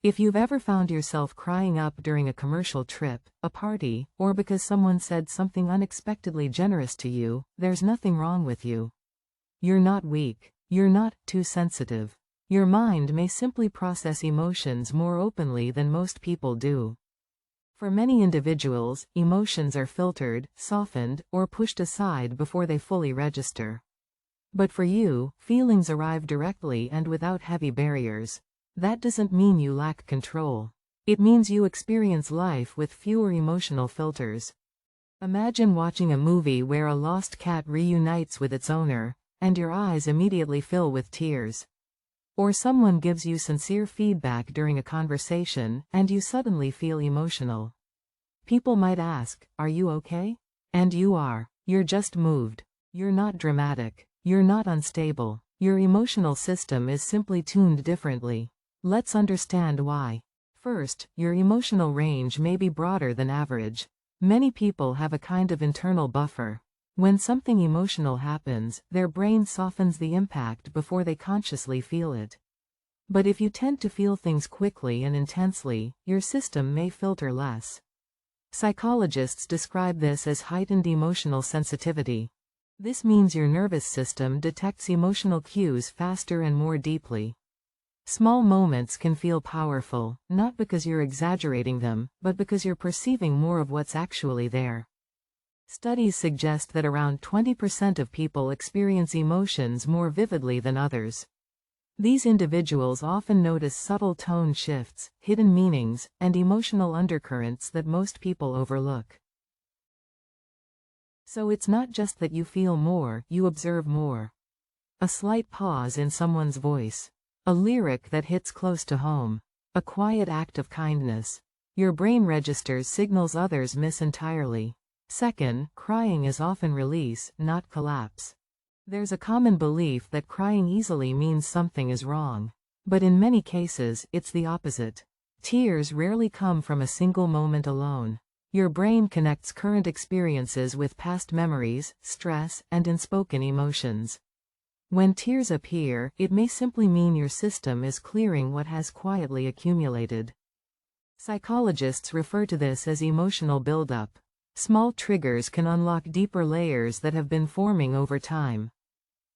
If you've ever found yourself crying up during a commercial trip, a party, or because someone said something unexpectedly generous to you, there's nothing wrong with you. You're not weak. You're not too sensitive. Your mind may simply process emotions more openly than most people do. For many individuals, emotions are filtered, softened, or pushed aside before they fully register. But for you, feelings arrive directly and without heavy barriers. That doesn't mean you lack control. It means you experience life with fewer emotional filters. Imagine watching a movie where a lost cat reunites with its owner, and your eyes immediately fill with tears. Or someone gives you sincere feedback during a conversation, and you suddenly feel emotional. People might ask, "Are you okay?" And you are. You're just moved. You're not dramatic. You're not unstable. Your emotional system is simply tuned differently. Let's understand why. First, your emotional range may be broader than average. Many people have a kind of internal buffer. When something emotional happens, their brain softens the impact before they consciously feel it. But if you tend to feel things quickly and intensely, your system may filter less. Psychologists describe this as heightened emotional sensitivity. This means your nervous system detects emotional cues faster and more deeply. Small moments can feel powerful, not because you're exaggerating them, but because you're perceiving more of what's actually there. Studies suggest that around 20% of people experience emotions more vividly than others. These individuals often notice subtle tone shifts, hidden meanings, and emotional undercurrents that most people overlook. So it's not just that you feel more, you observe more. A slight pause in someone's voice. A lyric that hits close to home. A quiet act of kindness. Your brain registers signals others miss entirely. Second, crying is often release, not collapse. There's a common belief that crying easily means something is wrong. But in many cases, it's the opposite. Tears rarely come from a single moment alone. Your brain connects current experiences with past memories, stress, and unspoken emotions. When tears appear, it may simply mean your system is clearing what has quietly accumulated. Psychologists refer to this as emotional buildup. Small triggers can unlock deeper layers that have been forming over time.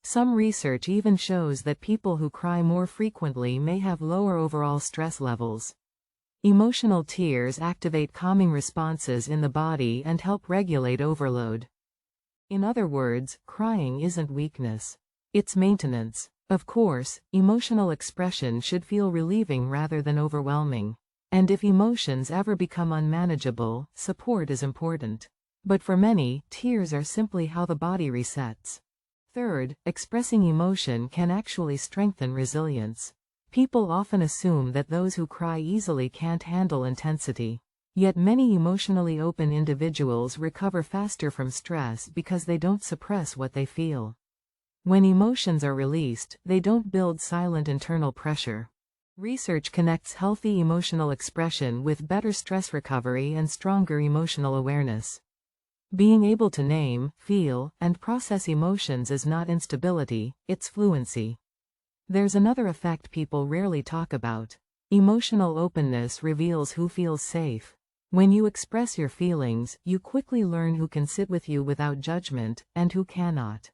Some research even shows that people who cry more frequently may have lower overall stress levels. Emotional tears activate calming responses in the body and help regulate overload. In other words, crying isn't weakness. It's maintenance. Of course, emotional expression should feel relieving rather than overwhelming. And if emotions ever become unmanageable, support is important. But for many, tears are simply how the body resets. Third, expressing emotion can actually strengthen resilience. People often assume that those who cry easily can't handle intensity. Yet many emotionally open individuals recover faster from stress because they don't suppress what they feel. When emotions are released, they don't build silent internal pressure. Research connects healthy emotional expression with better stress recovery and stronger emotional awareness. Being able to name, feel, and process emotions is not instability, it's fluency. There's another effect people rarely talk about. Emotional openness reveals who feels safe. When you express your feelings, you quickly learn who can sit with you without judgment, and who cannot.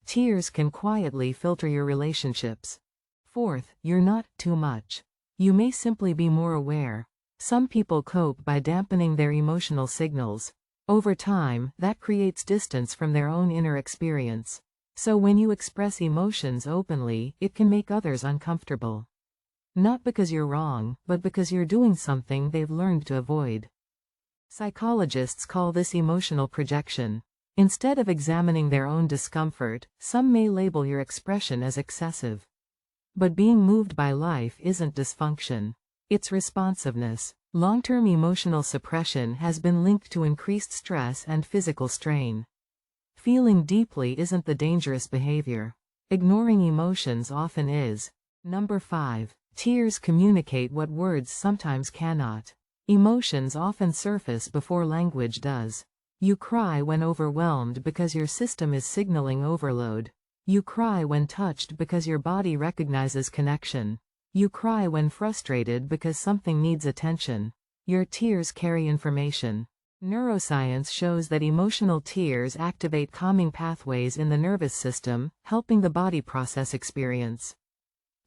Tears can quietly filter your relationships. Fourth, you're not too much. You may simply be more aware. Some people cope by dampening their emotional signals. Over time, that creates distance from their own inner experience. So when you express emotions openly, it can make others uncomfortable. Not because you're wrong, but because you're doing something they've learned to avoid. Psychologists call this emotional projection. Instead of examining their own discomfort, some may label your expression as excessive. But being moved by life isn't dysfunction. It's responsiveness. Long-term emotional suppression has been linked to increased stress and physical strain. Feeling deeply isn't the dangerous behavior. Ignoring emotions often is. Number 5. Tears communicate what words sometimes cannot. Emotions often surface before language does. You cry when overwhelmed because your system is signaling overload. You cry when touched because your body recognizes connection. You cry when frustrated because something needs attention. Your tears carry information. Neuroscience shows that emotional tears activate calming pathways in the nervous system, helping the body process experience.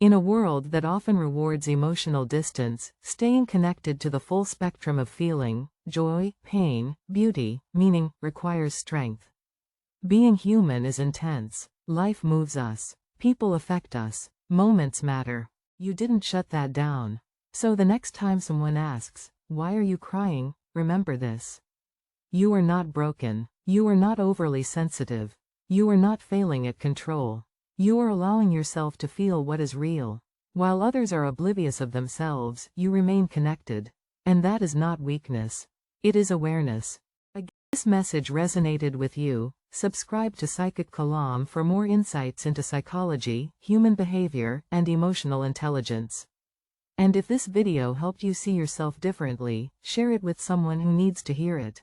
In a world that often rewards emotional distance, staying connected to the full spectrum of feeling, joy, pain, beauty, meaning, requires strength. Being human is intense. Life moves us. People affect us. Moments matter. You didn't shut that down. So the next time someone asks, "Why are you crying?" remember this. You are not broken. You are not overly sensitive. You are not failing at control. You are allowing yourself to feel what is real. While others are oblivious of themselves, you remain connected. And that is not weakness. It is awareness. If this message resonated with you, subscribe to Psychic Kalam for more insights into psychology, human behavior, and emotional intelligence. And if this video helped you see yourself differently, share it with someone who needs to hear it.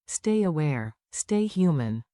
Stay aware. Stay human.